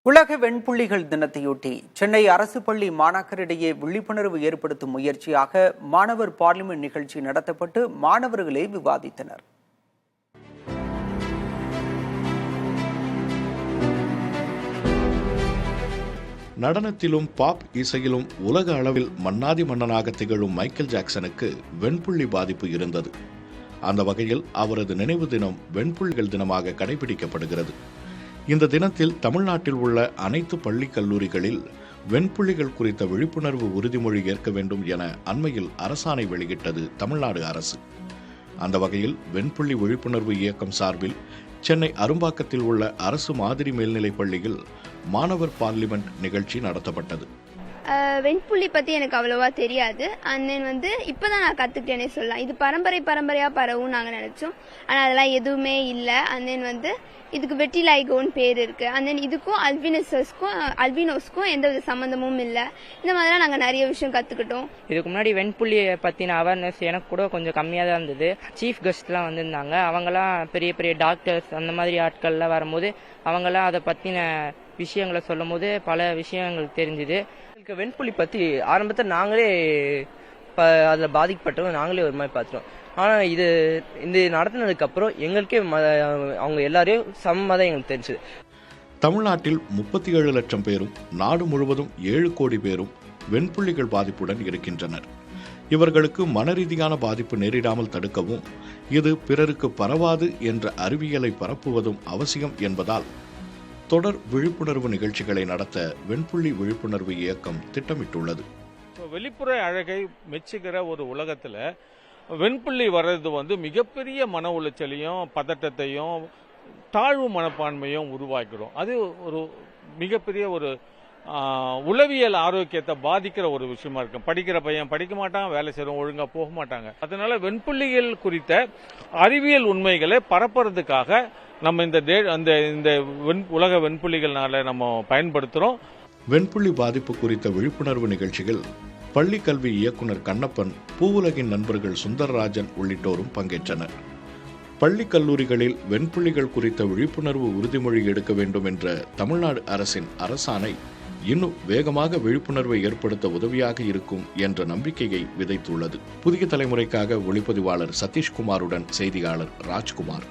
உலக வெண்புள்ளிகள் தினத்தையொட்டி சென்னை அரசு பள்ளி மாணாக்கரிடையே விழிப்புணர்வு ஏற்படுத்தும் முயற்சியாக மாணவர் பார்லிமெண்ட் நிகழ்ச்சி நடத்தப்பட்டு மாணவர்களே விவாதித்தனர். நடனத்திலும் பாப் இசையிலும் உலக அளவில் மன்னாதி மன்னனாக திகழும் மைக்கேல் ஜாக்சனுக்கு வெண்புள்ளி பாதிப்பு இருந்தது. அந்த வகையில் அவரது நினைவு தினம் வெண்புள்ளிகள் தினமாக கடைபிடிக்கப்படுகிறது. இந்த தினத்தில் தமிழ்நாட்டில் உள்ள அனைத்து பள்ளி கல்லூரிகளில் வெண்புள்ளிகள் குறித்த விழிப்புணர்வு உறுதிமொழி ஏற்க வேண்டும் என அண்மையில் அரசாணை வெளியிட்டது தமிழ்நாடு அரசு. அந்த வகையில் வெண்புள்ளி விழிப்புணர்வு இயக்கம் சார்பில் சென்னை அரும்பாக்கத்தில் உள்ள அரசு மாதிரி மேல்நிலைப் பள்ளியில் மாணவர் பார்லிமெண்ட் நிகழ்ச்சி நடத்தப்பட்டது. வெண்புள்ளி பற்றி எனக்கு அவ்வளோவா தெரியாது. அண்ட் தென் இப்போதான் நான் கற்றுக்கிட்டேனே சொல்லலாம். இது பரம்பரையாக பரவும் நாங்கள் நினச்சோம். ஆனால் அதெல்லாம் எதுவுமே இல்லை. அண்ட் தென் இதுக்கு வெட்டிலைகோன்னு பேர் இருக்குது. அண்ட் தென் இதுக்கும் அல்பினோஸ்க்கும் எந்த வித சம்மந்தமும் இல்லை. இந்த மாதிரிலாம் நாங்கள் நிறைய விஷயம் கற்றுக்கிட்டோம். இதுக்கு முன்னாடி வெண்புள்ளியை பற்றின அவேர்னஸ் எனக்கு கூட கொஞ்சம் கம்மியாக தான் இருந்தது. சீஃப் கெஸ்ட்லாம் வந்திருந்தாங்க. அவங்களாம் பெரிய பெரிய டாக்டர்ஸ் அந்த மாதிரி ஆட்கள்லாம் வரும்போது அவங்களாம் அதை பற்றின விஷயங்களை சொல்லும் போது பல விஷயங்கள் தெரிஞ்சுது. வெண்புள்ளி பற்றி ஆரம்பத்தில் நாங்களே அதில் பாதிக்கப்பட்டவங்க நாங்களே ஒரு மாதிரி பார்த்துட்டோம். ஆனால் இந்த நடத்தினதுக்கு அப்புறம் எங்களுக்கே அவங்க எல்லாரையும் சம்மதம் எங்களுக்கு தெரிஞ்சுது. தமிழ்நாட்டில் 37 லட்சம் பேரும் நாடு முழுவதும் 7 கோடி பேரும் வெண்புள்ளிகள் பாதிப்புடன் இருக்கின்றனர். இவர்களுக்கு மனரீதியான பாதிப்பு நேரிடாமல் தடுக்கவும் இது பிறருக்கு பரவாது என்ற அறிவியலை பரப்புவதும் அவசியம் என்பதால் தொடர் விழிப்புணர்வு நிகழ்ச்சிகளை நடத்த வெண்புள்ளி விழிப்புணர்வு இயக்கம் திட்டமிட்டுள்ளது. வெளிப்புற அழகை மெச்சுகிற ஒரு உலகத்துல வெண்புள்ளி வர்றது மிகப்பெரிய மன உளைச்சலையும் பதட்டத்தையும் தாழ்வு மனப்பான்மையும் உருவாக்கிடும். அது ஒரு மிகப்பெரிய ஒரு உளவியல் ஆரோக்கியத்தை பாதிக்கிற ஒரு விஷயமா இருக்கும். படிக்கிற பையன் படிக்க மாட்டான், வேலை செய்யறவங்க ஒழுங்கா போக மாட்டாங்க. அதனால வெண்புள்ளிகள் குறித்த அறிவியல் உண்மைகளை பரப்புறதுக்காக நம்ம இந்த உலக வெண்புள்ளிகள் நாளை நம்ம பயன்படுத்துறோம். வெண்புள்ளி பாதிப்பு குறித்த விழிப்புணர்வு நிகழ்ச்சிகள் பள்ளி கல்வி இயக்குனர் கண்ணப்பன், பூவுலகின் நண்பர்கள் சுந்தரராஜன் உள்ளிட்டோரும் பங்கேற்றனர். பள்ளி கல்லூரிகளில் வெண்புள்ளிகள் குறித்த விழிப்புணர்வு உறுதிமொழி எடுக்க வேண்டும் என்ற தமிழ்நாடு அரசின் அரசாணை இன்னும் வேகமாக விழிப்புணர்வை ஏற்படுத்த உதவியாக இருக்கும் என்ற நம்பிக்கையை விதைத்துள்ளது. புதிய தலைமுறைக்காக ஒளிப்பதிவாளர் சதீஷ்குமாருடன் செய்தியாளர் ராஜ்குமார்.